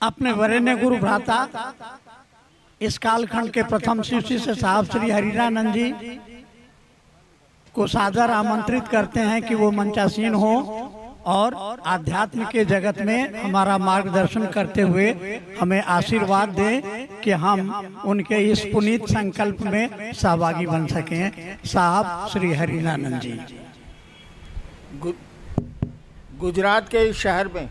अपने वरेण्य गुरु भ्राता इस कालखंड के प्रथम शिव शिष्य साहब श्री हरिरानंद जी को सादर आमंत्रित करते हैं कि वो मंचासीन हो और आध्यात्म के जगत में हमारा मार्गदर्शन करते हुए हमें आशीर्वाद दें कि हम उनके इस पुनीत संकल्प में सहभागी बन सकें। साहब श्री हरिरानंद जी। गुजरात के इस शहर में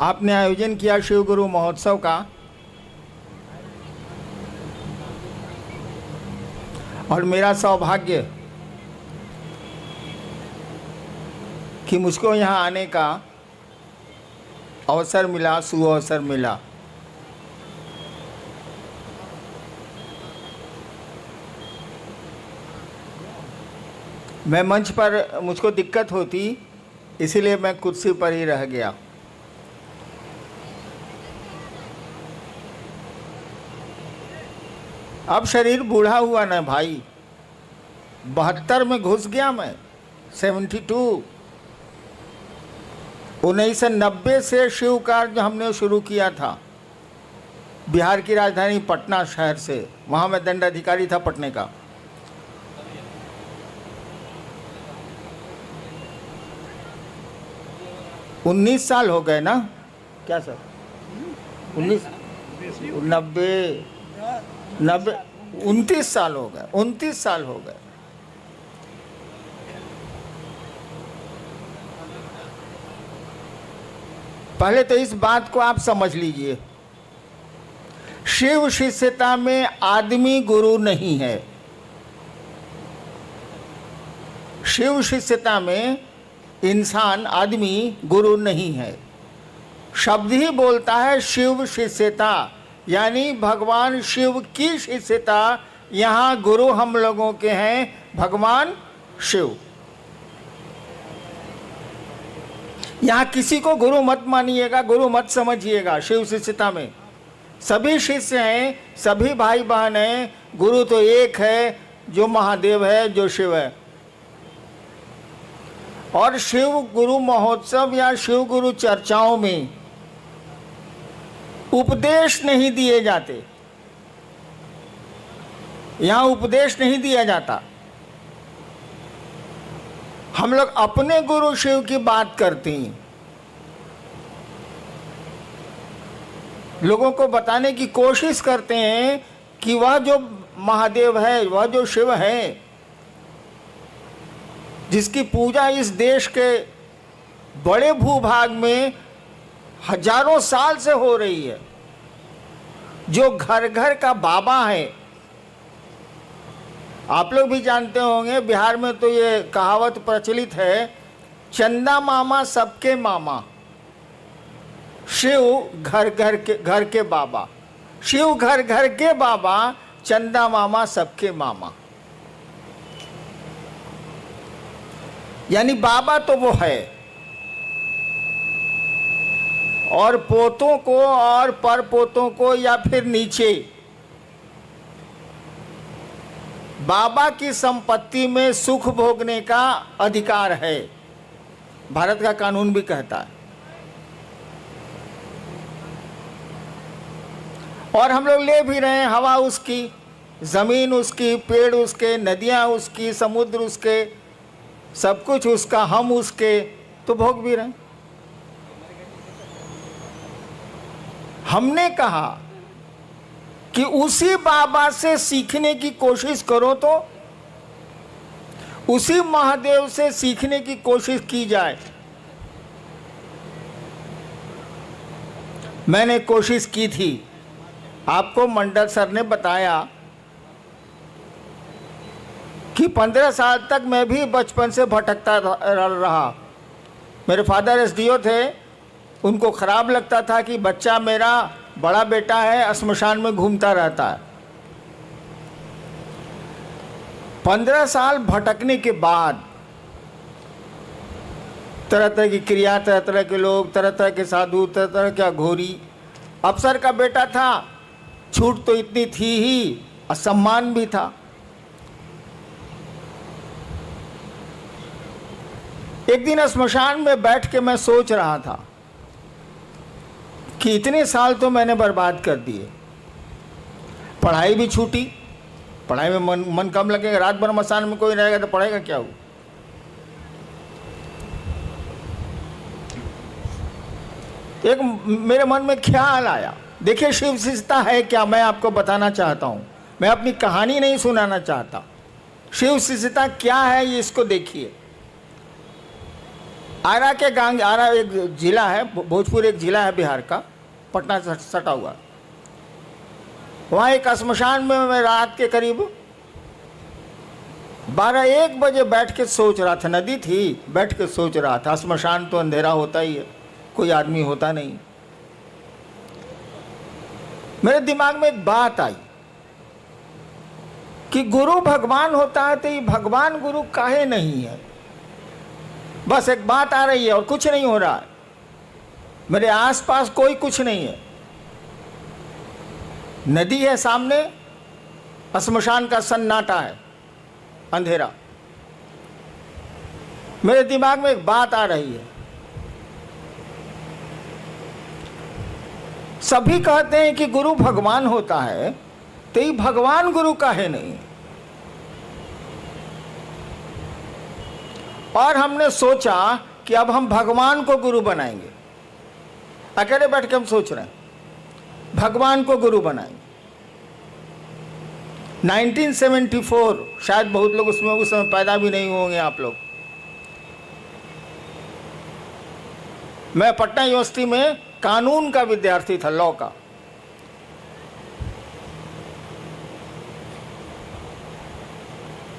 आपने आयोजन किया शिव गुरु महोत्सव का, और मेरा सौभाग्य कि मुझको यहाँ आने का अवसर मिला, सुअवसर मिला। मैं मंच पर मुझको दिक्कत होती, इसीलिए मैं कुर्सी पर ही रह गया। अब शरीर बूढ़ा हुआ ना भाई, 72 में घुस गया मैं, 72। 1990 से शिव कार्य हमने शुरू किया था बिहार की राजधानी पटना शहर से। वहाँ मैं दंडाधिकारी था पटने का। उन्नीस साल हो गए ना, क्या सर? 29 साल हो गए, 29 साल हो गए। पहले तो इस बात को आप समझ लीजिए, शिव शिष्यता में आदमी गुरु नहीं है। शिव शिष्यता में इंसान आदमी गुरु नहीं है। शब्द ही बोलता है शिव शिष्यता, यानी भगवान शिव की शिष्यता। यहाँ गुरु हम लोगों के हैं भगवान शिव। यहाँ किसी को गुरु मत मानिएगा, गुरु मत समझिएगा। शिव शिष्यता में सभी शिष्य हैं, सभी भाई बहन हैं। गुरु तो एक है, जो महादेव है, जो शिव है। और शिव गुरु महोत्सव या शिव गुरु चर्चाओं में उपदेश नहीं दिए जाते। यहाँ उपदेश नहीं दिया जाता। हम लोग अपने गुरु शिव की बात करते हैं, लोगों को बताने की कोशिश करते हैं कि वह जो महादेव है, वह जो शिव है, जिसकी पूजा इस देश के बड़े भूभाग में हजारों साल से हो रही है, जो घर घर का बाबा है। आप लोग भी जानते होंगे, बिहार में तो ये कहावत प्रचलित है, चंदा मामा सबके मामा, शिव घर घर के बाबा। शिव घर घर के बाबा, चंदा मामा सबके मामा। यानी बाबा तो वो है, और पोतों को और परपोतों को या फिर नीचे बाबा की संपत्ति में सुख भोगने का अधिकार है। भारत का कानून भी कहता है। और हम लोग ले भी रहे हैं, हवा उसकी, जमीन उसकी, पेड़ उसके, नदियां उसकी, समुद्र उसके, सब कुछ उसका, हम उसके, तो भोग भी रहे हैं। हमने कहा कि उसी बाबा से सीखने की कोशिश करो, तो उसी महादेव से सीखने की कोशिश की जाए। मैंने कोशिश की थी, आपको मंडल सर ने बताया कि 15 साल तक मैं भी बचपन से भटकता रहा। मेरे फादर एसडीओ थे, उनको खराब लगता था कि बच्चा मेरा बड़ा बेटा है, श्मशान में घूमता रहता है। 15 साल भटकने के बाद तरह तरह की क्रिया, तरह तरह के लोग, तरह तरह के साधु, तरह तरह का घोरी। अफसर का बेटा था, छूट तो इतनी थी ही, और सम्मान भी था। एक दिन स्मशान में बैठ के मैं सोच रहा था कि इतने साल तो मैंने बर्बाद कर दिए, पढ़ाई भी छूटी, पढ़ाई में मन कम लगेगा, रात भर मसान में कोई रहेगा तो पढ़ेगा क्या हो। एक मेरे मन में ख्याल आया, देखिए शिव शिष्यता है क्या, मैं आपको बताना चाहता हूं, मैं अपनी कहानी नहीं सुनाना चाहता। शिव शिष्यता क्या है ये इसको देखिए। आरा के गांग, आरा एक जिला है, भोजपुर एक जिला है बिहार का, पटना से सटा हुआ। वहाँ एक श्मशान में मैं रात के करीब 12-1 बजे बैठ के सोच रहा था, नदी थी, बैठ के सोच रहा था। श्मशान तो अंधेरा होता ही है, कोई आदमी होता नहीं। मेरे दिमाग में एक बात आई कि गुरु भगवान होता है तो ये भगवान गुरु काहे नहीं है। बस एक बात आ रही है और कुछ नहीं हो रहा है, मेरे आसपास कोई कुछ नहीं है। नदी है सामने, श्मशान का सन्नाटा है, अंधेरा। मेरे दिमाग में एक बात आ रही है, सभी कहते हैं कि गुरु भगवान होता है तो ये भगवान गुरु काहे नहीं। और हमने सोचा कि अब हम भगवान को गुरु बनाएंगे। अकेले बैठ के हम सोच रहे हैं भगवान को गुरु बनाएंगे। 1974, शायद बहुत लोग उसमें उस समय पैदा भी नहीं होंगे आप लोग। मैं पटना यूनिवर्सिटी में कानून का विद्यार्थी था, लॉ का।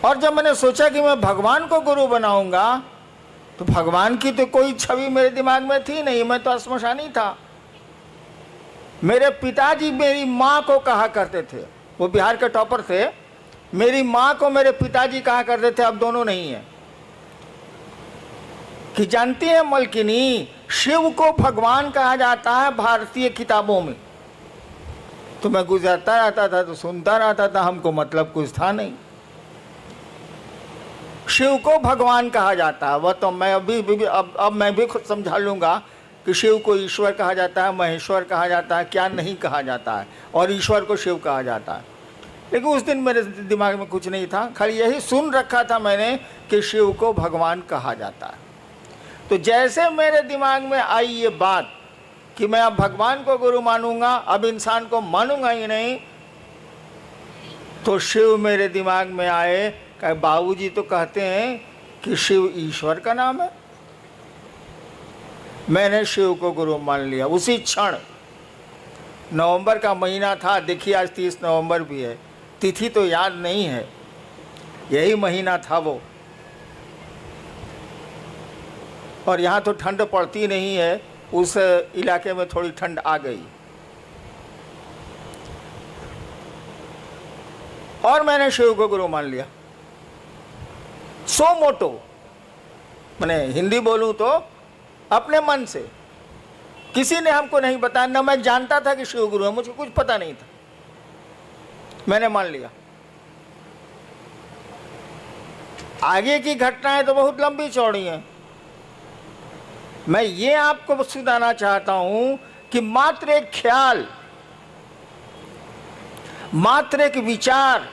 और जब मैंने सोचा कि मैं भगवान को गुरु बनाऊंगा तो भगवान की तो कोई छवि मेरे दिमाग में थी नहीं, मैं तो श्मशानी था। मेरे पिताजी मेरी माँ को कहा करते थे, वो बिहार के टॉपर थे, मेरी माँ को मेरे पिताजी कहा करते थे, अब दोनों नहीं है, कि जानती है मलकिनी, शिव को भगवान कहा जाता है भारतीय किताबों में। तो मैं गुजरता रहता था तो सुनता रहता था, हमको मतलब कुछ था नहीं। शिव को भगवान कहा जाता है, वह तो मैं अब मैं भी खुद समझा लूंगा कि शिव को ईश्वर कहा जाता है, महेश्वर कहा जाता है, क्या नहीं कहा जाता है, और ईश्वर को शिव कहा जाता है। लेकिन उस दिन मेरे दिमाग में कुछ नहीं था, खाली यही सुन रखा था मैंने कि शिव को भगवान कहा जाता है। तो जैसे मेरे दिमाग में आई ये बात कि मैं अब भगवान को गुरु मानूंगा, अब इंसान को मानूंगा ही नहीं, तो शिव मेरे दिमाग में आए। कहे बाबूजी तो कहते हैं कि शिव ईश्वर का नाम है। मैंने शिव को गुरु मान लिया उसी क्षण। नवंबर का महीना था, देखिए आज 30 नवंबर भी है, तिथि तो याद नहीं है, यही महीना था वो। और यहाँ तो ठंड पड़ती नहीं है, उस इलाके में थोड़ी ठंड आ गई। और मैंने शिव को गुरु मान लिया, सो मोटो, मैंने हिंदी बोलूं तो अपने मन से। किसी ने हमको नहीं बताया, ना मैं जानता था कि शिव गुरु है, मुझे कुछ पता नहीं था, मैंने मान लिया। आगे की घटनाएं तो बहुत लंबी चौड़ी हैं। मैं ये आपको सुनाना चाहता हूं कि मात्र एक ख्याल, मात्र एक विचार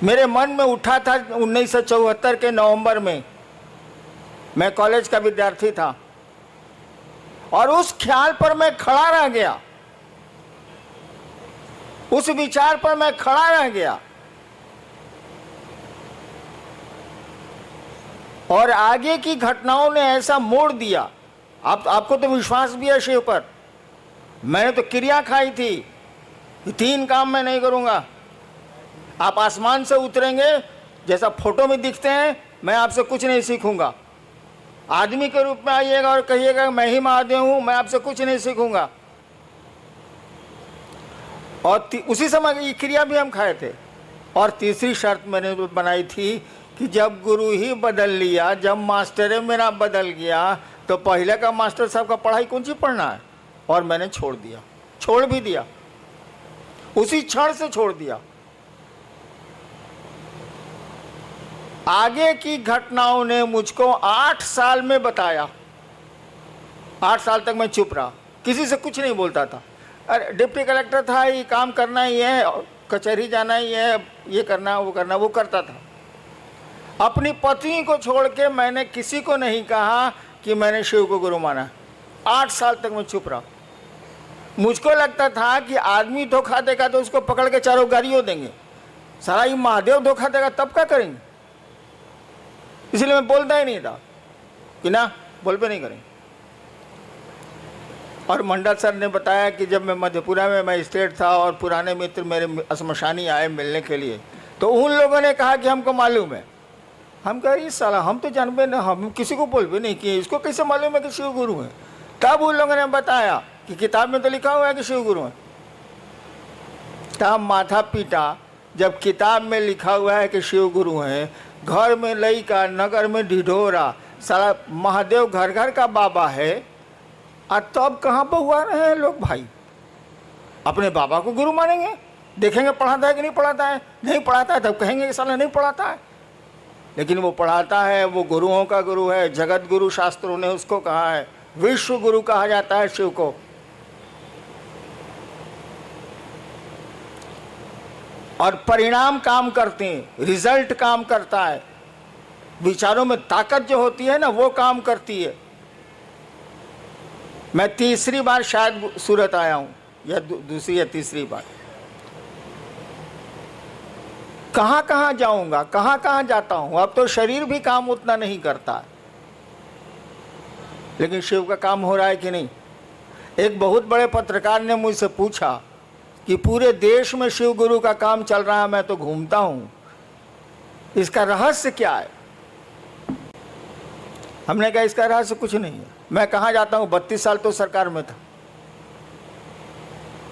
मेरे मन में उठा था 1974 के नवंबर में। मैं कॉलेज का विद्यार्थी था और उस ख्याल पर मैं खड़ा रह गया, उस विचार पर मैं खड़ा रह गया। और आगे की घटनाओं ने ऐसा मोड़ दिया। आपको तो विश्वास भी है शिव पर। मैंने तो क्रिया खाई थी कि 3 काम मैं नहीं करूंगा। आप आसमान से उतरेंगे जैसा फोटो में दिखते हैं, मैं आपसे कुछ नहीं सीखूंगा। आदमी के रूप में आइएगा और कहिएगा मैं ही महादेव हूं, मैं आपसे कुछ नहीं सीखूंगा। और उसी समय ये क्रिया भी हम खाए थे। और तीसरी शर्त मैंने बनाई थी कि जब गुरु ही बदल लिया, जब मास्टर मेरा बदल गया, तो पहले का मास्टर साहब का पढ़ाई कौन सी पढ़ना है। और मैंने छोड़ दिया, छोड़ भी दिया, उसी क्षण से छोड़ दिया। आगे की घटनाओं ने मुझको 8 साल में बताया। 8 साल तक मैं चुप रहा, किसी से कुछ नहीं बोलता था। अरे डिप्टी कलेक्टर था, ये काम करना ही है, कचहरी जाना ही है, ये करना वो करना, वो करता था। अपनी पत्नी को छोड़ के मैंने किसी को नहीं कहा कि मैंने शिव को गुरु माना। 8 साल तक मैं चुप रहा। मुझको लगता था कि आदमी धोखा देगा तो उसको पकड़ के चारों गालियों देंगे, सारा ये महादेव धोखा देगा तब क्या करेंगे, इसलिए मैं बोलता ही नहीं था कि ना बोल पे नहीं करेंगे। और मंडल सर ने बताया कि जब मैं मधेपुरा में मजिस्ट्रेट था और पुराने मित्र मेरे शमशानी आए मिलने के लिए, तो उन लोगों ने कहा कि हमको मालूम है। हम कह रही साला हम तो जानबे ना, हम किसी को बोल भी नहीं किए, इसको कैसे मालूम है कि शिव गुरु है। तब उन लोगों ने बताया कि किताब में तो लिखा हुआ है कि शिव गुरु है। तब माथा पीटा, जब किताब में लिखा हुआ है कि शिव गुरु हैं, घर में लइका, नगर में ढिढोरा, सारा महादेव घर घर का बाबा है, और तब कहाँ बहुआ रहे हैं लोग भाई। अपने बाबा को गुरु मानेंगे, देखेंगे पढ़ाता है कि नहीं पढ़ाता है, नहीं पढ़ाता है तब कहेंगे कि साला नहीं पढ़ाता है, लेकिन वो पढ़ाता है, वो गुरुओं का गुरु है। जगत गुरु शास्त्रों ने उसको कहा है, विश्व गुरु कहा जाता है शिव को। और परिणाम काम करते हैं, रिजल्ट काम करता है, विचारों में ताकत जो होती है ना वो काम करती है। मैं तीसरी बार शायद सूरत आया हूं, या दूसरी या तीसरी बार। कहाँ कहाँ जाऊंगा, कहाँ कहाँ जाता हूं। अब तो शरीर भी काम उतना नहीं करता, लेकिन शिव का काम हो रहा है कि नहीं। एक बहुत बड़े पत्रकार ने मुझसे पूछा कि पूरे देश में शिव गुरु का काम चल रहा है, मैं तो घूमता हूं, इसका रहस्य क्या है। हमने कहा इसका रहस्य कुछ नहीं है, मैं कहाँ जाता हूं, 32 साल तो सरकार में था।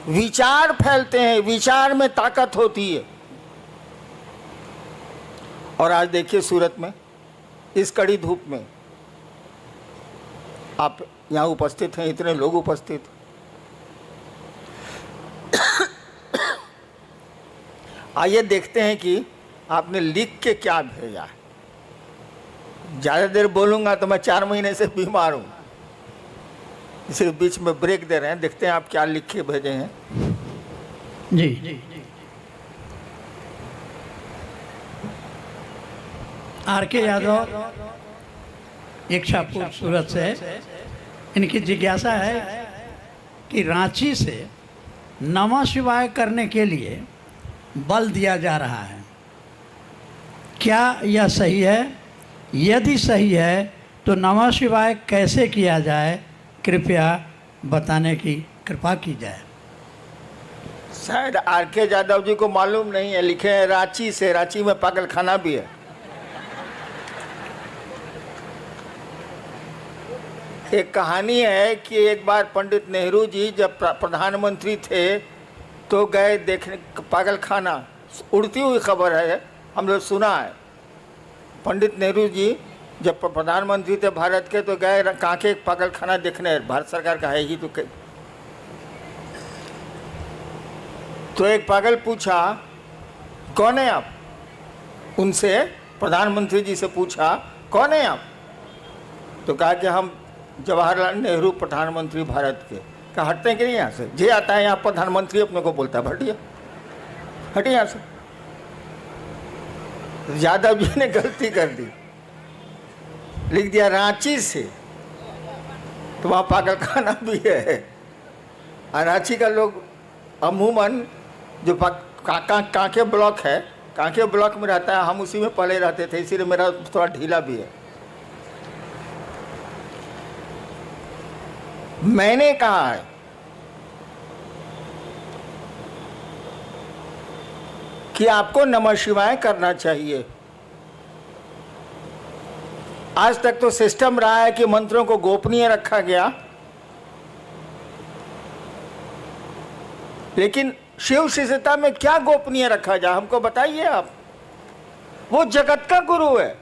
विचार फैलते हैं, विचार में ताकत होती है। और आज देखिए सूरत में इस कड़ी धूप में आप यहाँ उपस्थित हैं, इतने लोग उपस्थित। आइए देखते हैं कि आपने लिख के क्या भेजा है। ज़्यादा देर बोलूँगा तो मैं 4 महीने से बीमार हूँ, इसे बीच में ब्रेक दे रहे हैं। देखते हैं आप क्या लिख के भेजे हैं। जी आर.के. यादव, इच्छापुर, सूरत से। इनकी जिज्ञासा है कि रांची से नमः शिवाय करने के लिए बल दिया जा रहा है, क्या यह सही है? यदि सही है तो नमः शिवाय कैसे किया जाए, कृपया बताने की कृपा की जाए। शायद आर.के. यादव जी को मालूम नहीं है, लिखे हैं रांची से। रांची में पागल खाना भी है। एक कहानी है कि एक बार पंडित नेहरू जी जब प्रधानमंत्री थे तो गए देखने पागल खाना, उड़ती हुई खबर है, हम लोग सुना है। पंडित नेहरू जी जब प्रधानमंत्री थे भारत के तो गए कांके पागल खाना देखने, भारत सरकार का है ही तो एक पागल पूछा कौन है आप, उनसे प्रधानमंत्री जी से पूछा कौन है आप, तो कहा कि हम जवाहरलाल नेहरू प्रधानमंत्री भारत के। कहा हटते हैं कि नहीं यहाँ से, जे आता है यहाँ प्रधानमंत्री अपने को बोलता है हटिए हटिए यहाँ से। यादव जी ने गलती कर दी, लिख दिया रांची से, तो वहाँ पागल खाना भी है। और रांची का लोग अमूमन जो कांके ब्लॉक है, कांके ब्लॉक में रहता है, हम उसी में पहले रहते थे, इसीलिए मेरा थोड़ा ढीला भी है। मैंने कहा है कि आपको नमः शिवाय करना चाहिए। आज तक तो सिस्टम रहा है कि मंत्रों को गोपनीय रखा गया, लेकिन शिव शिष्यता में क्या गोपनीय रखा जाए, हमको बताइए आप। वो जगत का गुरु है,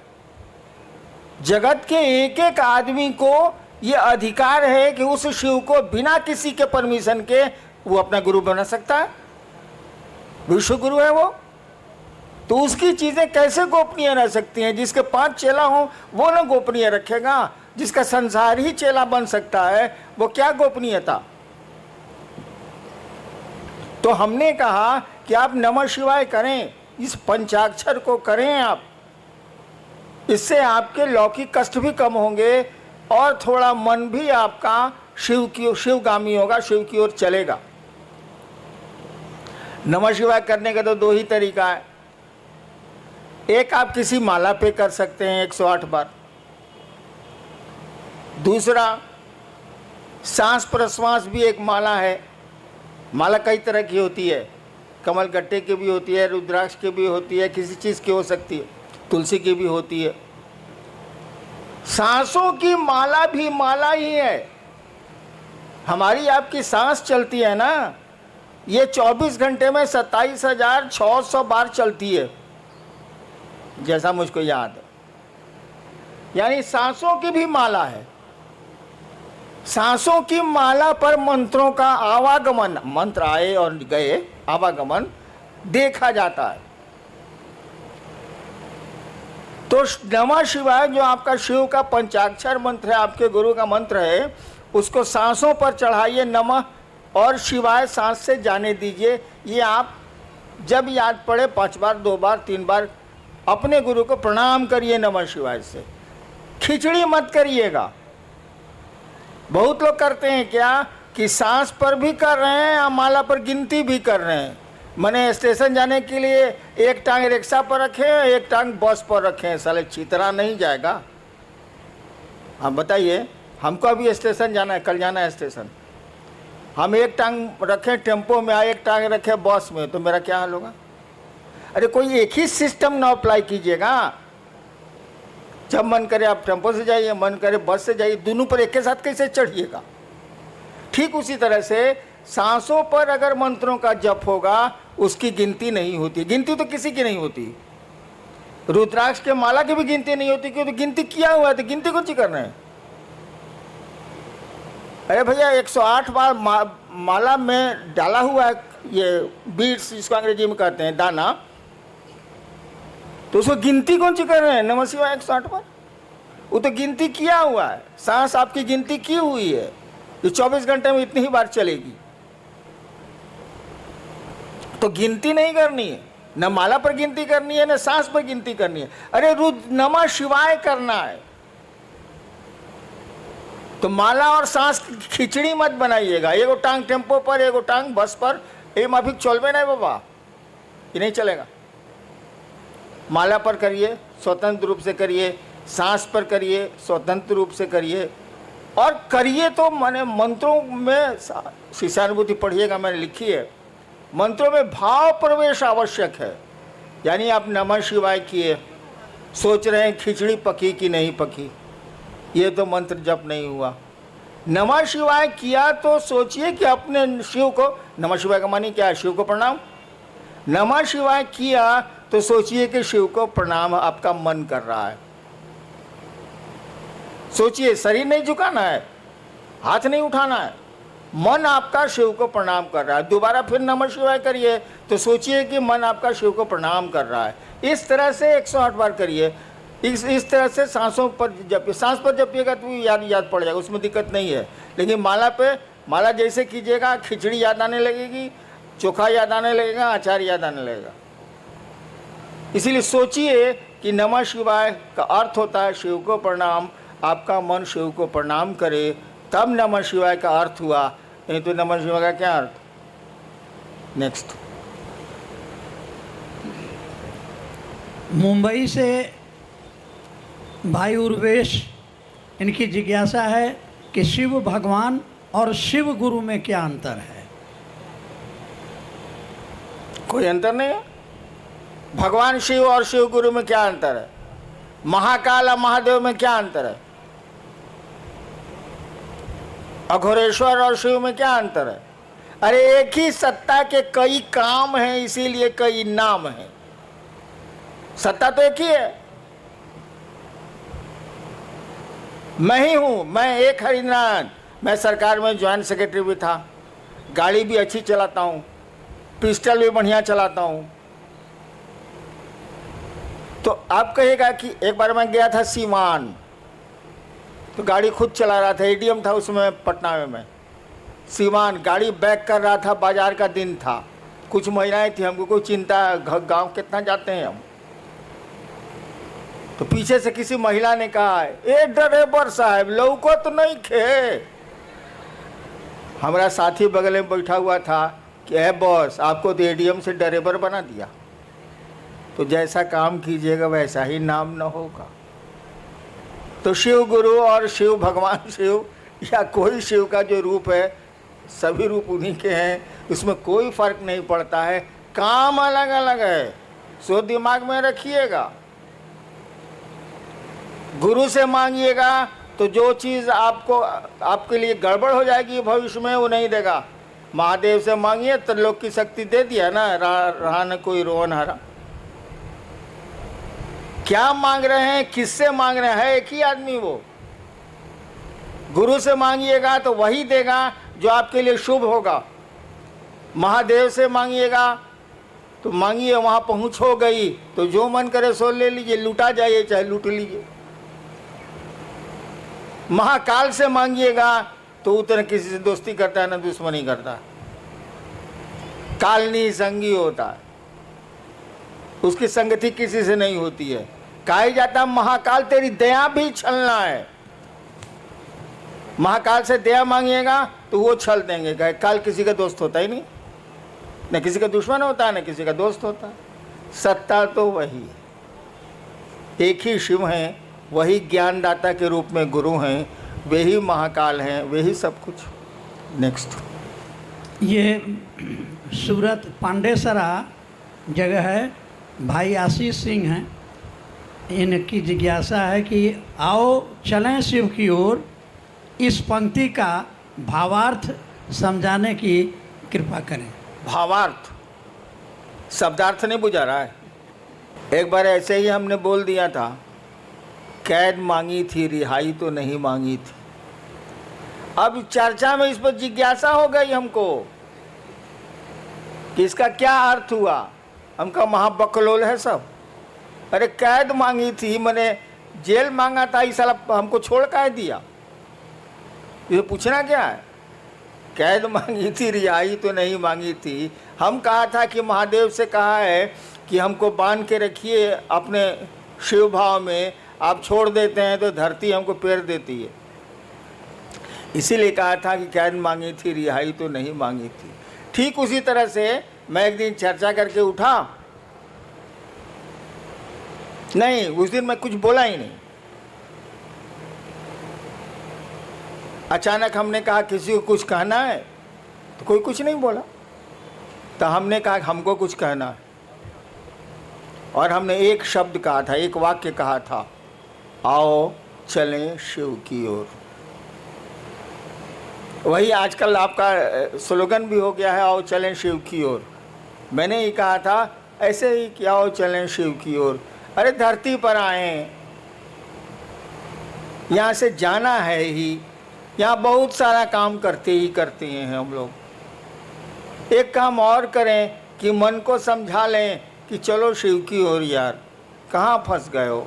जगत के एक एक आदमी को ये अधिकार है कि उस शिव को बिना किसी के परमिशन के वो अपना गुरु बना सकता है। विश्व गुरु है वो। तो उसकी चीजें कैसे गोपनीय रह सकती हैं? जिसके 5 चेला हो वो ना गोपनीय रखेगा, जिसका संसार ही चेला बन सकता है वो क्या गोपनीयता? तो हमने कहा कि आप नमः शिवाय करें, इस पंचाक्षर को करें आप, इससे आपके लौकिक कष्ट भी कम होंगे और थोड़ा मन भी आपका शिवगामी होगा, शिव की ओर चलेगा। नमः शिवाय करने का तो 2 ही तरीका है। एक, आप किसी माला पे कर सकते हैं 108 बार। दूसरा, सांस प्रश्वास भी एक माला है। माला कई तरह की होती है, कमल गट्टे की भी होती है, रुद्राक्ष की भी होती है, किसी चीज़ की हो सकती है, तुलसी की भी होती है। सांसों की माला भी माला ही है। हमारी आपकी सांस चलती है ना, ये 24 घंटे में 27,600 बार चलती है, जैसा मुझको याद है। यानी सांसों की भी माला है। सांसों की माला पर मंत्रों का आवागमन, मंत्र आए और गए, आवागमन देखा जाता है। तो नमः शिवाय जो आपका शिव का पंचाक्षर मंत्र है, आपके गुरु का मंत्र है, उसको सांसों पर चढ़ाइए नमः और शिवाय सांस से जाने दीजिए। ये आप जब याद पड़े 5 बार, 2 बार, 3 बार अपने गुरु को प्रणाम करिए नमः शिवाय से। खिचड़ी मत करिएगा। बहुत लोग करते हैं क्या कि सांस पर भी कर रहे हैं या माला पर गिनती भी कर रहे हैं। मैंने स्टेशन जाने के लिए एक टांग रिक्शा पर रखे, एक टांग बस पर रखे, साले चितरा नहीं जाएगा। आप बताइए, हमको अभी स्टेशन जाना है, कल जाना है स्टेशन, हम एक टांग रखें टेम्पो में, एक टांग रखें बस में, तो मेरा क्या हाल होगा? अरे कोई एक ही सिस्टम ना अप्लाई कीजिएगा। जब मन करे आप टेम्पो से जाइए, मन करे बस से जाइए, दोनों पर एक के साथ कैसे चढ़िएगा? ठीक उसी तरह से सांसों पर अगर मंत्रों का जप होगा, उसकी गिनती नहीं होती। गिनती तो किसी की नहीं होती, रुद्राक्ष के माला की भी गिनती नहीं होती, क्योंकि तो गिनती किया हुआ है, तो गिनती कौन सी कर रहे हैं? अरे भैया 108 बार माला में डाला हुआ है ये बीड्स, जिसको अंग्रेजी में कहते हैं दाना, तो उसको गिनती कौन सी कर रहे हैं? नमः शिवाय 108 बार, वो तो गिनती किया हुआ है। सांस आपकी गिनती की हुई है, जो 24 घंटे में इतनी ही बार चलेगी। तो गिनती नहीं करनी है, न माला पर गिनती करनी है, न सांस पर गिनती करनी है। अरे नमः शिवाय करना है। तो माला और सांस की खिचड़ी मत बनाइएगा। एगो टांग टेम्पो पर, एगो टांग बस पर, ये माफिक चलबे नहीं बाबा, ये नहीं चलेगा। माला पर करिए, स्वतंत्र रूप से करिए, सांस पर करिए, स्वतंत्र रूप से करिए, और करिए तो माने मंत्रों में शिष्यानुभूति पढ़िएगा, मैंने लिखी है। मंत्रों में भाव प्रवेश आवश्यक है। यानी आप नमः शिवाय किए, सोच रहे हैं खिचड़ी पकी कि नहीं पकी, ये तो मंत्र जप नहीं हुआ। नमः शिवाय किया तो सोचिए कि अपने शिव को, नमः शिवाय का मानी क्या है? शिव को प्रणाम। नमः शिवाय किया तो सोचिए कि शिव को प्रणाम आपका मन कर रहा है। सोचिए, शरीर नहीं झुकाना है, हाथ नहीं उठाना है, मन आपका शिव को प्रणाम कर रहा है। दोबारा फिर नमः शिवाय करिए तो सोचिए कि मन आपका शिव को प्रणाम कर रहा है। इस तरह से 108 बार करिए। इस तरह से सांसों पर जपिए। सांस पर जपिएगा तो याद पड़ जाएगा, उसमें दिक्कत नहीं है। लेकिन माला पे, माला जैसे कीजिएगा, खिचड़ी याद आने लगेगी, चोखा याद आने लगेगा, अचार याद आने लगेगा। इसीलिए सोचिए कि नमः शिवाय का अर्थ होता है शिव को प्रणाम। आपका मन शिव को प्रणाम करे, तब नमः शिवाय का अर्थ हुआ। नहीं तो नमः शिवाय का क्या अर्थ? नेक्स्ट। मुंबई से भाई उर्वेश, इनकी जिज्ञासा है कि शिव भगवान और शिव गुरु में क्या अंतर है? कोई अंतर नहीं है। भगवान शिव और शिव गुरु में क्या अंतर है? महाकाल और महादेव में क्या अंतर है? अघोरेश्वर और शिव में क्या अंतर है? अरे एक ही सत्ता के कई काम हैं, इसीलिए कई नाम हैं। सत्ता तो एक ही है। मैं ही हूं, मैं एक हरिनारायण। मैं सरकार में ज्वाइंट सेक्रेटरी भी था, गाड़ी भी अच्छी चलाता हूं, पिस्टल भी बढ़िया चलाता हूं, तो आप कहेगा कि एक बार मैं गया था सीवान, तो गाड़ी खुद चला रहा था, एटीएम था उसमें पटना में। मैं सीवान गाड़ी बैक कर रहा था, बाजार का दिन था, कुछ महिलाएं थी, हमको कोई चिंता, गांव कितना जाते हैं हम। तो पीछे से किसी महिला ने कहा, ए ड्राइवर साहब लौको तो नहीं खे। हमारा साथी बगल में बैठा हुआ था कि ए बॉस, आपको तो एटीएम से ड्राइवर बना दिया, तो जैसा काम कीजिएगा वैसा ही नाम न होगा। तो शिव गुरु और शिव भगवान शिव या कोई शिव का जो रूप है, सभी रूप उन्हीं के हैं, उसमें कोई फर्क नहीं पड़ता है, काम अलग अलग है, सो दिमाग में रखिएगा। गुरु से मांगिएगा तो जो चीज़ आपको आपके लिए गड़बड़ हो जाएगी भविष्य में वो नहीं देगा। महादेव से मांगिए तो लोग की शक्ति दे दिया ना, रहा न कोई रोवन हरा। क्या मांग रहे हैं, किससे मांग रहे हैं, एक ही आदमी वो। गुरु से मांगिएगा तो वही देगा जो आपके लिए शुभ होगा। महादेव से मांगिएगा तो मांगिए, वहाँ पहुँच हो गई तो जो मन करे सो ले लीजिए, लूटा जाइए चाहे लूट लीजिए। महाकाल से मांगिएगा तो उतना किसी से दोस्ती करता है ना दुश्मनी करता है, कालनी संगी होता है, उसकी संगति किसी से नहीं होती है। कहा जाता महाकाल तेरी दया भी छलना है। महाकाल से दया मांगिएगा तो वो छल देंगे। कहे काल किसी का दोस्त होता ही नहीं, न किसी का दुश्मन होता है न किसी का दोस्त होता है। सत्ता तो वही एक ही शिव हैं, वही ज्ञानदाता के रूप में गुरु हैं, वे ही महाकाल हैं, वे ही सब कुछ। नेक्स्ट, ये सूरत पांडेसरा जगह है, भाई आशीष सिंह हैं, इनकी जिज्ञासा है कि आओ चलें शिव की ओर, इस पंक्ति का भावार्थ समझाने की कृपा करें। भावार्थ, शब्दार्थ नहीं बुझा रहा है। एक बार ऐसे ही हमने बोल दिया था, कैद मांगी थी रिहाई तो नहीं मांगी थी। अब चर्चा में इस पर जिज्ञासा हो गई हमको कि इसका क्या अर्थ हुआ। हमका महाबकलोल है सब। अरे कैद मांगी थी, मैंने जेल मांगा था, इस साला हमको छोड़ काहे दिया, ये पूछना क्या है। कैद मांगी थी रिहाई तो नहीं मांगी थी। हम कहा था कि महादेव से कहा है कि हमको बांध के रखिए अपने शिव भाव में, आप छोड़ देते हैं तो धरती हमको पेर देती है, इसीलिए कहा था कि कैद मांगी थी रिहाई तो नहीं मांगी थी। ठीक उसी तरह से मैं एक दिन चर्चा करके उठा, नहीं उस दिन मैं कुछ बोला ही नहीं। अचानक हमने कहा किसी को कुछ कहना है, तो कोई कुछ नहीं बोला। तो हमने कहा हमको कुछ कहना है, और हमने एक शब्द कहा था, एक वाक्य कहा था, आओ चलें शिव की ओर। वही आजकल आपका स्लोगन भी हो गया है, आओ चलें शिव की ओर। मैंने ही कहा था ऐसे ही कि आओ चलें शिव की ओर। अरे धरती पर आए, यहाँ से जाना है ही, यहाँ बहुत सारा काम करते ही करते हैं हम लोग। एक काम और करें कि मन को समझा लें कि चलो शिव की ओर यार, कहाँ फंस गए हो।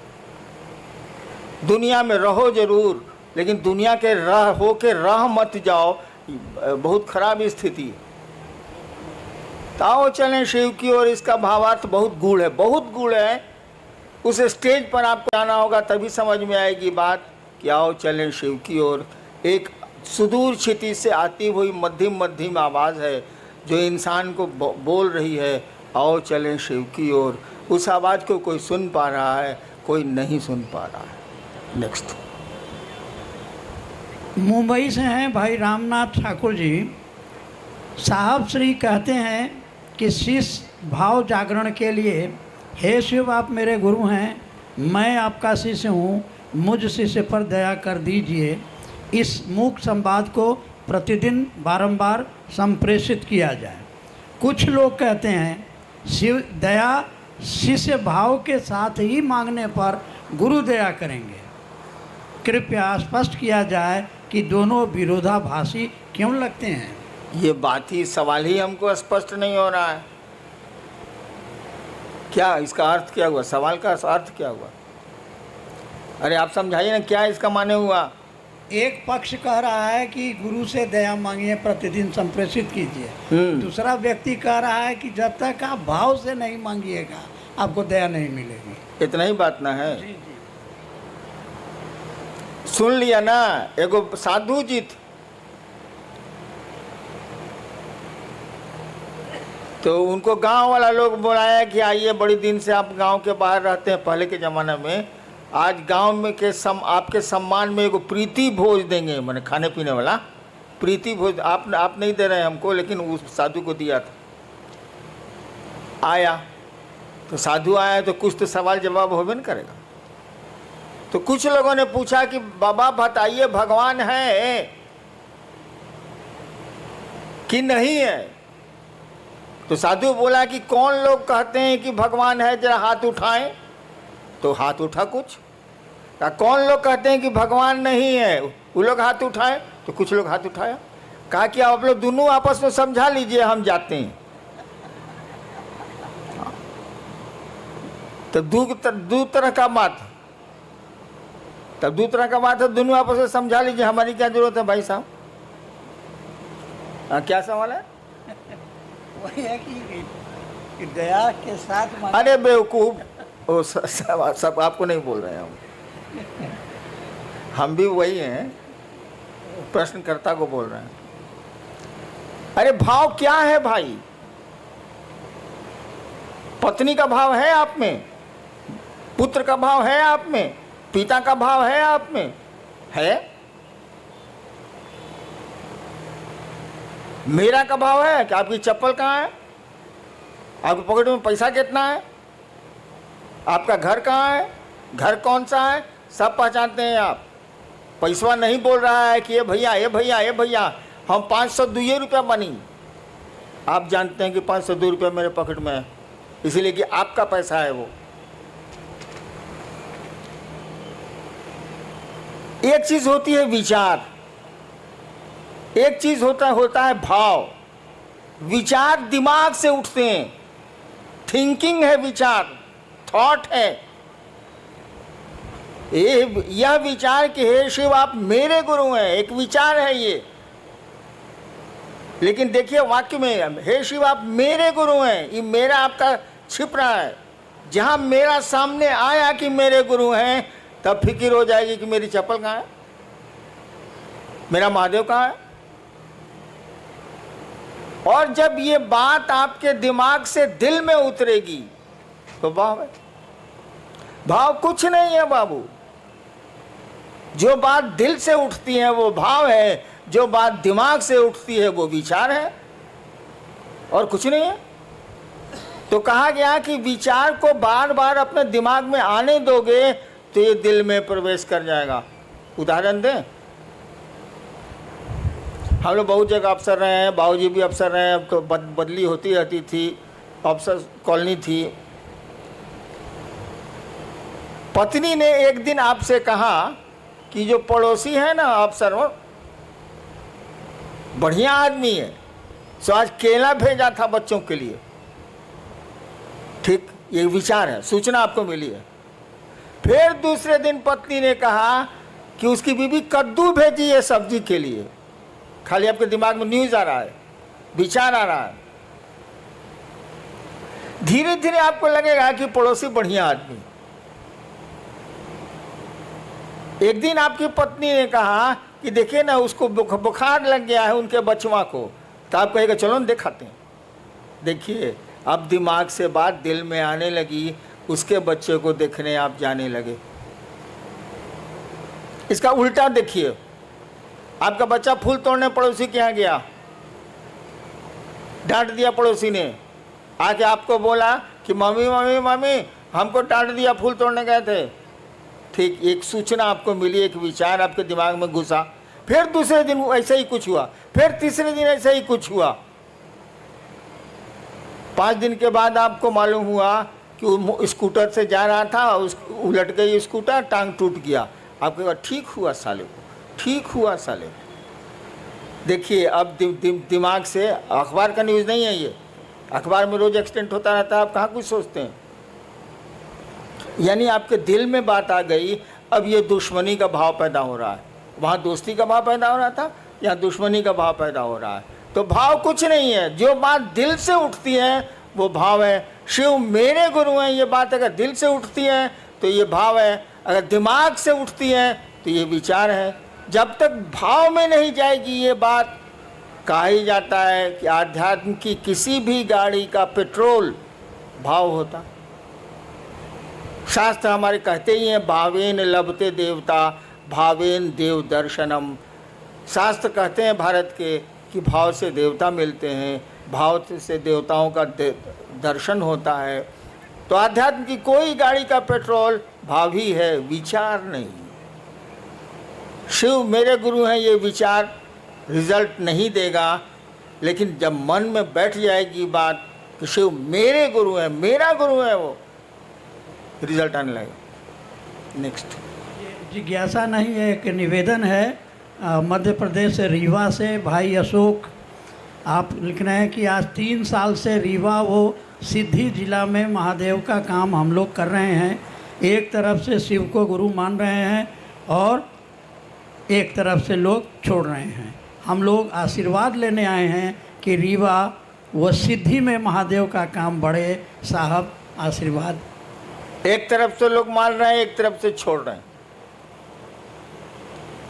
दुनिया में रहो जरूर, लेकिन दुनिया के राह हो के राह मत जाओ, बहुत खराब स्थिति है। तो आओ चलें शिव की ओर, इसका भावार्थ बहुत गूढ़ है, बहुत गूढ़ है। उस स्टेज पर आपको आना होगा तभी समझ में आएगी बात कि आओ चलें शिव की ओर। एक सुदूर क्षितिज से आती हुई मध्यम मध्यम आवाज़ है जो इंसान को बोल रही है, आओ चलें शिव की ओर। उस आवाज़ को कोई सुन पा रहा है, कोई नहीं सुन पा रहा है। नेक्स्ट, मुंबई से हैं भाई रामनाथ ठाकुर जी। साहब श्री कहते हैं कि शिष्य भाव जागरण के लिए, हे शिव आप मेरे गुरु हैं, मैं आपका शिष्य हूँ, मुझ शिष्य पर दया कर दीजिए। इस मूक संवाद को प्रतिदिन बारंबार संप्रेषित किया जाए। कुछ लोग कहते हैं शिव दया शिष्य भाव के साथ ही मांगने पर गुरु दया करेंगे। कृपया स्पष्ट किया जाए कि दोनों विरोधाभासी क्यों लगते हैं। ये बात ही, सवाल ही हमको स्पष्ट नहीं हो रहा है। क्या इसका अर्थ क्या हुआ? सवाल का अर्थ क्या हुआ? अरे आप समझाइए ना, क्या इसका माने हुआ? एक पक्ष कह रहा है कि गुरु से दया मांगिए, प्रतिदिन संप्रेषित कीजिए। दूसरा व्यक्ति कह रहा है कि जब तक आप भाव से नहीं मांगिएगा आपको दया नहीं मिलेगी। इतना ही बात ना है? जी जी। सुन लिया ना? एगो साधु जी थे, तो उनको गांव वाला लोग बुलाया कि आइए, बड़ी दिन से आप गांव के बाहर रहते हैं पहले के ज़माने में, आज गांव में के आपके सम्मान में एगो प्रीति भोज देंगे, मैंने खाने पीने वाला प्रीति भोज। आप नहीं दे रहे हैं हमको, लेकिन उस साधु को दिया था। आया तो साधु आया तो कुछ तो सवाल जवाब होबे न करेगा। तो कुछ लोगों ने पूछा कि बाबा बताइए, भगवान है कि नहीं है? तो साधु बोला कि कौन लोग कहते हैं कि भगवान है, जरा हाथ उठाएं। तो हाथ उठा कुछ। कौन लोग कहते हैं कि भगवान नहीं है, वो लोग हाथ उठाए। तो कुछ लोग हाथ उठाया। कहा कि आप लोग दोनों आपस में समझा लीजिए, हम जाते हैं। तो दो तरह का बात, तब दो तरह का बात है, दोनों आपस में समझा लीजिए, हमारी क्या जरूरत है भाई साहब? क्या सवाल है? वही है कि दया के साथ अरे बेवकूफ, वो सब आपको नहीं बोल रहे हैं हम भी वही हैं, प्रश्नकर्ता को बोल रहे हैं। अरे भाव क्या है भाई? पत्नी का भाव है आप में, पुत्र का भाव है आप में, पिता का भाव है आप में? है? मेरा का भाव है कि आपकी चप्पल कहाँ है, आपके पॉकेट में पैसा कितना है, आपका घर कहाँ है, घर कौन सा है, सब पहचानते हैं आप। पैसा नहीं बोल रहा है कि ये भैया ये भैया ये भैया हम 502 रुपया बनी। आप जानते हैं कि 502 रुपया मेरे पॉकेट में है, इसीलिए कि आपका पैसा है वो। एक चीज होती है विचार, एक चीज होता है भाव। विचार दिमाग से उठते हैं, थिंकिंग है विचार, थॉट है। यह विचार कि हे शिव आप मेरे गुरु हैं, एक विचार है ये। लेकिन देखिए वाक्य में हे शिव आप मेरे गुरु हैं, ये मेरा आपका छिप रहा है। जहां मेरा सामने आया कि मेरे गुरु हैं, तब फिक्र हो जाएगी कि मेरी चप्पल कहाँ है, मेरा महादेव कहाँ है। और जब ये बात आपके दिमाग से दिल में उतरेगी तो भाव है। भाव कुछ नहीं है बाबू, जो बात दिल से उठती है वो भाव है, जो बात दिमाग से उठती है वो विचार है, और कुछ नहीं है। तो कहा गया कि विचार को बार बार अपने दिमाग में आने दोगे तो ये दिल में प्रवेश कर जाएगा। उदाहरण दें, हम लोग बहुत जगह अफसर रहे हैं, बाबूजी भी अफसर रहे हैं, तो बदली होती रहती थी, अफसर कॉलोनी थी। पत्नी ने एक दिन आपसे कहा कि जो पड़ोसी है ना अफसर, वो बढ़िया आदमी है, सो आज केला भेजा था बच्चों के लिए। ठीक, ये विचार है, सूचना आपको मिली है। फिर दूसरे दिन पत्नी ने कहा कि उसकी बीवी कद्दू भेजी है सब्जी के लिए। खाली आपके दिमाग में न्यूज आ रहा है, विचार आ रहा है। धीरे धीरे आपको लगेगा कि पड़ोसी बढ़िया आदमी। एक दिन आपकी पत्नी ने कहा कि देखिए ना उसको बुखार लग गया है उनके बचवा को, तो आप कहेगा चलो दिखाते हैं। देखिए अब दिमाग से बात दिल में आने लगी, उसके बच्चे को देखने आप जाने लगे। इसका उल्टा देखिए, आपका बच्चा फूल तोड़ने पड़ोसी के यहाँ गया, डांट दिया पड़ोसी ने, आके आपको बोला कि मम्मी मम्मी मम्मी हमको डांट दिया, फूल तोड़ने गए थे। ठीक, एक सूचना आपको मिली, एक विचार आपके दिमाग में घुसा। फिर दूसरे दिन ऐसा ही कुछ हुआ, फिर तीसरे दिन ऐसा ही कुछ हुआ। 5 दिन के बाद आपको मालूम हुआ कि वो स्कूटर से जा रहा था, उलट गई स्कूटर, टांग टूट गया। आपके बाद ठीक हुआ साले को, ठीक हुआ साले। देखिए अब दिमाग से, अखबार का न्यूज़ नहीं है ये, अखबार में रोज एक्सीडेंट होता रहता है, आप कहाँ कुछ सोचते हैं। यानी आपके दिल में बात आ गई, अब ये दुश्मनी का भाव पैदा हो रहा है। वहाँ दोस्ती का भाव पैदा हो रहा था, यहाँ दुश्मनी का भाव पैदा हो रहा है। तो भाव कुछ नहीं है, जो बात दिल से उठती है वो भाव है। शिव मेरे गुरु हैं, ये बात अगर दिल से उठती है तो ये भाव है, अगर दिमाग से उठती है तो ये विचार है। जब तक भाव में नहीं जाएगी ये बात, कहा ही जाता है कि आध्यात्म की किसी भी गाड़ी का पेट्रोल भाव होता। शास्त्र हमारे कहते ही हैं, भावेन लभते देवता भावेन देव दर्शनम। शास्त्र कहते हैं भारत के कि भाव से देवता मिलते हैं, भाव से देवताओं का दर्शन होता है। तो आध्यात्म की कोई गाड़ी का पेट्रोल भाव ही है, विचार नहीं। शिव मेरे गुरु हैं, ये विचार रिजल्ट नहीं देगा, लेकिन जब मन में बैठ जाएगी बात कि शिव मेरे गुरु हैं, मेरा गुरु है, वो रिजल्ट आने लगेगा। नेक्स्ट जिज्ञासा नहीं है, एक निवेदन है। मध्य प्रदेश से रीवा से भाई अशोक आप लिख रहे हैं कि आज 3 साल से रीवा वो सिद्धि जिला में महादेव का काम हम लोग कर रहे हैं। एक तरफ से शिव को गुरु मान रहे हैं और एक तरफ से लोग छोड़ रहे हैं। हम लोग आशीर्वाद लेने आए हैं कि रीवा व सिद्धि में महादेव का काम बढ़े। साहब आशीर्वाद। एक तरफ से लोग मान रहे हैं, एक तरफ से छोड़ रहे हैं।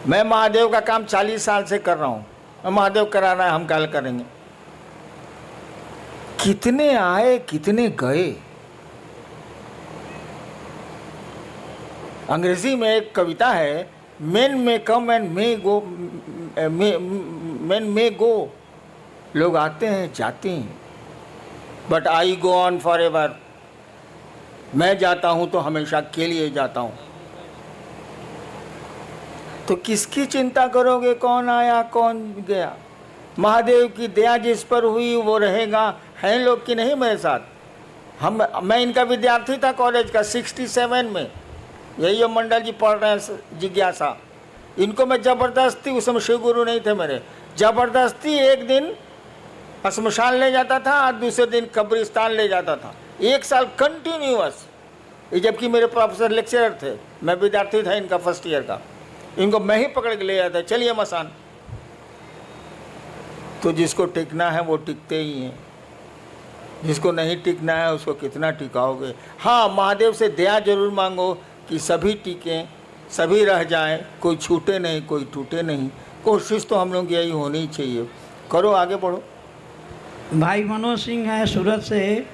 मैं महादेव का काम 40 साल से कर रहा हूँ, मैं महादेव करा रहा है, हम कल करेंगे। कितने आए कितने गए। अंग्रेजी में एक कविता है, men may come and may go, men may go. लोग आते हैं जाते हैं, but I go on forever. मैं जाता हूं तो हमेशा के लिए जाता हूं। तो किसकी चिंता करोगे, कौन आया कौन गया। महादेव की दया जिस पर हुई वो रहेगा। हैं लोग कि नहीं मेरे साथ। मैं इनका विद्यार्थी था कॉलेज का 67 में। यही मंडल जी पढ़ रहे हैं जिज्ञासा। इनको मैं ज़बरदस्ती, उस समय शिव गुरु नहीं थे मेरे, ज़बरदस्ती एक दिन शमशान ले जाता था और दूसरे दिन कब्रिस्तान ले जाता था। 1 साल कंटिन्यूअस। जबकि मेरे प्रोफेसर लेक्चरर थे, मैं विद्यार्थी था इनका फर्स्ट ईयर का। इनको मैं ही पकड़ के ले जाता, चलिए मसान। तो जिसको टिकना है वो टिकते ही हैं, जिसको नहीं टिकना है उसको कितना टिकाओगे। हाँ, महादेव से दया जरूर मांगो कि सभी टिकें, सभी रह जाएं, कोई छूटे नहीं, कोई टूटे नहीं। कोशिश तो हम लोग यही होनी चाहिए। करो, आगे बढ़ो। भाई मनोज सिंह है सूरत से।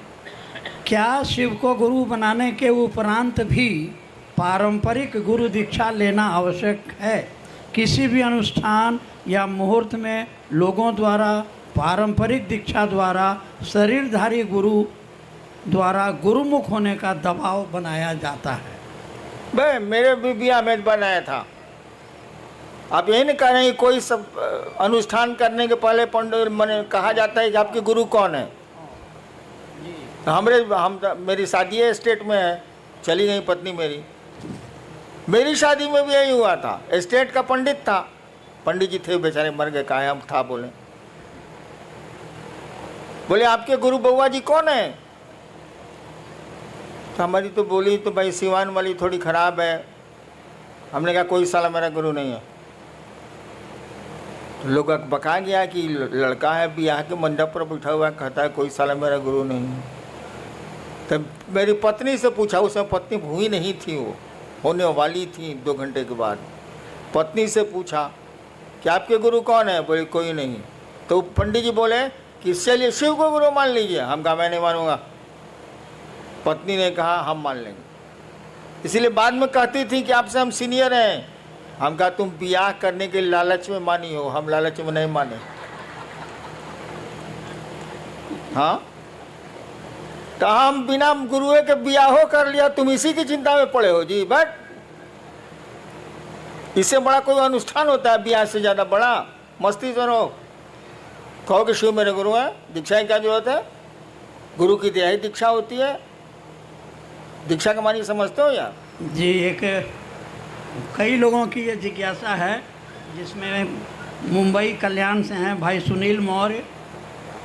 क्या शिव को गुरु बनाने के उपरांत भी पारंपरिक गुरु दीक्षा लेना आवश्यक है? किसी भी अनुष्ठान या मुहूर्त में लोगों द्वारा पारंपरिक दीक्षा द्वारा शरीरधारी गुरु द्वारा गुरुमुख होने का दबाव बनाया जाता है। भाई मेरे भी बिया में बनाया था। आप यही नहीं कह रहे हैं, कोई सब अनुष्ठान करने के पहले पंडित मैंने कहा जाता है कि आपके गुरु कौन है। मेरी शादी है स्टेट में है, चली गई पत्नी मेरी शादी में भी यही हुआ था। स्टेट का पंडित था, पंडित जी थे बेचारे, मर गए, कहा हम था। बोले आपके गुरु बउआ जी कौन है? तो हमारी तो बोली तो भाई सिवान वाली थोड़ी खराब है। हमने कहा कोई साला मेरा गुरु नहीं है। तो लोग बका गया कि लड़का है ब्याह के मंडप पर बैठा हुआ, कहता है कोई साला मेरा गुरु नहीं है। तब मेरी पत्नी से पूछा, उसमें पत्नी हुई नहीं थी, वो होने वाली थी 2 घंटे के बाद। पत्नी से पूछा कि आपके गुरु कौन है? बोले कोई नहीं। तो पंडित जी बोले कि चलिए शिव को गुरु मान लीजिए। हम कहा मैं नहीं मानूंगा। पत्नी ने कहा हम मान लेंगे। इसलिए बाद में कहती थी कि आपसे हम सीनियर हैं। हम कहा तुम ब्याह करने के लालच में मानी हो, हम लालच में नहीं माने। हाँ, तो हम बिना गुरुए के ब्याह कर लिया, तुम इसी की चिंता में पड़े हो जी। बट इससे बड़ा कोई अनुष्ठान होता है ब्याह से ज़्यादा बड़ा? मस्ती करो, कहो कि शिव मेरे गुरु हैं। दीक्षा की क्या जरूरत है? गुरु की दया ही दीक्षा होती है। दीक्षा का मानी समझते हो यार? जी, एक कई लोगों की ये जिज्ञासा है, जिसमें मुंबई कल्याण से हैं भाई सुनील मौर्य।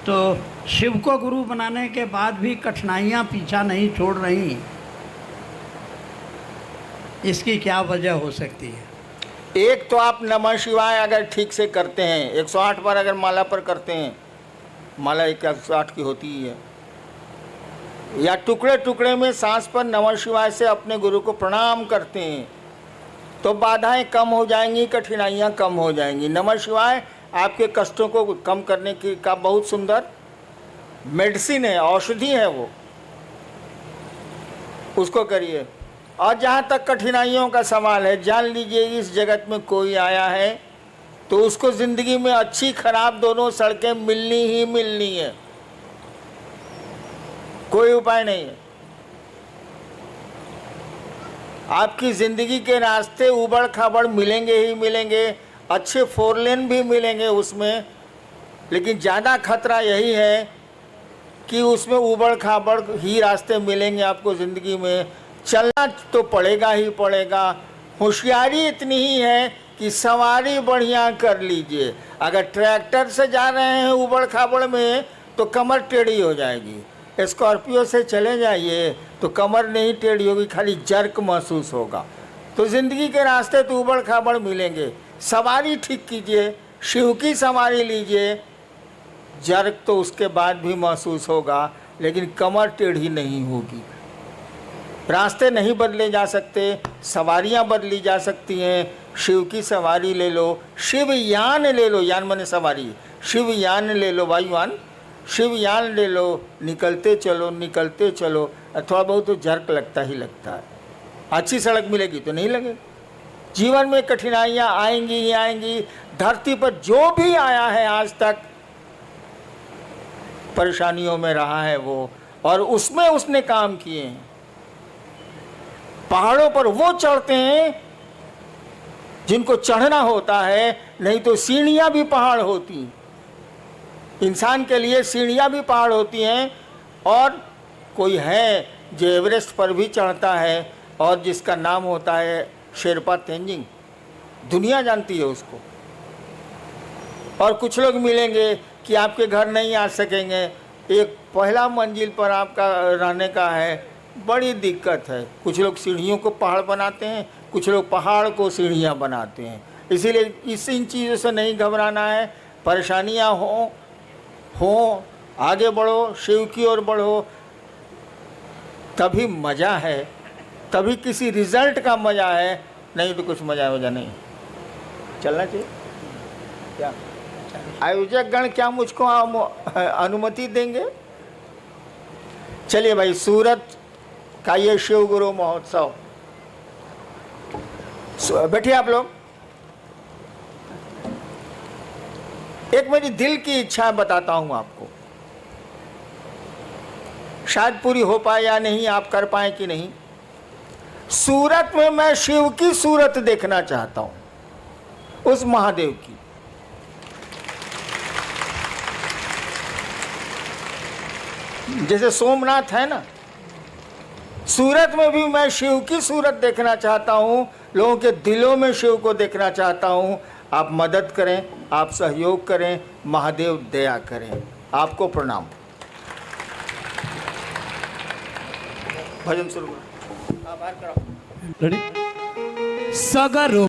तो शिव को गुरु बनाने के बाद भी कठिनाइयाँ पीछा नहीं छोड़ रही। इसकी क्या वजह हो सकती है? एक तो आप नमः शिवाय अगर ठीक से करते हैं, 108 बार अगर माला पर करते हैं, माला 108 की होती ही है, या टुकड़े टुकड़े में सांस पर नमः शिवाय से अपने गुरु को प्रणाम करते हैं, तो बाधाएं कम हो जाएंगी, कठिनाइयां कम हो जाएंगी। नमः शिवाय आपके कष्टों को कम करने की का बहुत सुंदर मेडिसिन है, औषधि है वो, उसको करिए। और जहाँ तक कठिनाइयों का सवाल है, जान लीजिए इस जगत में कोई आया है तो उसको ज़िंदगी में अच्छी खराब दोनों सड़कें मिलनी ही मिलनी है, कोई उपाय नहीं है। आपकी ज़िंदगी के रास्ते उबड़ खाबड़ मिलेंगे ही मिलेंगे, अच्छे 4 लेन भी मिलेंगे उसमें, लेकिन ज़्यादा खतरा यही है कि उसमें उबड़ खाबड़ ही रास्ते मिलेंगे आपको ज़िंदगी में। चलना तो पड़ेगा ही पड़ेगा। होशियारी इतनी ही है कि सवारी बढ़िया कर लीजिए। अगर ट्रैक्टर से जा रहे हैं उबड़ खाबड़ में तो कमर टेढ़ी हो जाएगी। स्कॉर्पियो से चले जाइए तो कमर नहीं टेढ़ी होगी, खाली जर्क महसूस होगा। तो ज़िंदगी के रास्ते तो उबड़ खाबड़ मिलेंगे। सवारी ठीक कीजिए, शिव की सवारी लीजिए, जर्क तो उसके बाद भी महसूस होगा, लेकिन कमर टेढ़ी नहीं होगी। रास्ते नहीं बदले जा सकते, सवारियां बदली जा सकती हैं। शिव की सवारी ले लो, शिवयान ले लो, यान माने सवारी, शिवयान ले लो, वायुयान, शिवयान ले लो, निकलते चलो निकलते चलो। थोड़ा बहुत तो जर्क लगता ही लगता है, अच्छी सड़क मिलेगी तो नहीं लगेगी। जीवन में कठिनाइयाँ आएंगी ही आएंगी। धरती पर जो भी आया है आज तक परेशानियों में रहा है वो, और उसमें उसने काम किए हैं। पहाड़ों पर वो चढ़ते हैं जिनको चढ़ना होता है, नहीं तो सीढ़ियां भी पहाड़ होती। इंसान के लिए सीढ़ियां भी पहाड़ होती हैं। और कोई है जो एवरेस्ट पर भी चढ़ता है और जिसका नाम होता है शेरपा तेंजिंग, दुनिया जानती है उसको। और कुछ लोग मिलेंगे कि आपके घर नहीं आ सकेंगे, एक पहला मंजिल पर आपका रहने का है, बड़ी दिक्कत है। कुछ लोग सीढ़ियों को पहाड़ बनाते हैं, कुछ लोग पहाड़ को सीढ़ियाँ बनाते हैं। इसीलिए इन चीज़ों से नहीं घबराना है। परेशानियाँ हों, आगे बढ़ो, शिव की ओर बढ़ो, तभी मज़ा है, तभी किसी रिजल्ट का मज़ा है, नहीं तो कुछ मज़ा वजह नहीं। चलना चाहिए क्या? आयोजक गण क्या मुझको अनुमति देंगे? चलिए भाई, सूरत का ये शिव गुरु महोत्सव, बैठिए आप लोग। एक मेरी दिल की इच्छा बताता हूं आपको, शायद पूरी हो पाए या नहीं, आप कर पाए कि नहीं। सूरत में मैं शिव की सूरत देखना चाहता हूं, उस महादेव की। जैसे सोमनाथ है ना, सूरत में भी मैं शिव की सूरत देखना चाहता हूँ, लोगों के दिलों में शिव को देखना चाहता हूँ। आप मदद करें, आप सहयोग करें, महादेव दया करें। आपको प्रणाम। भजन शुरू करो। सगर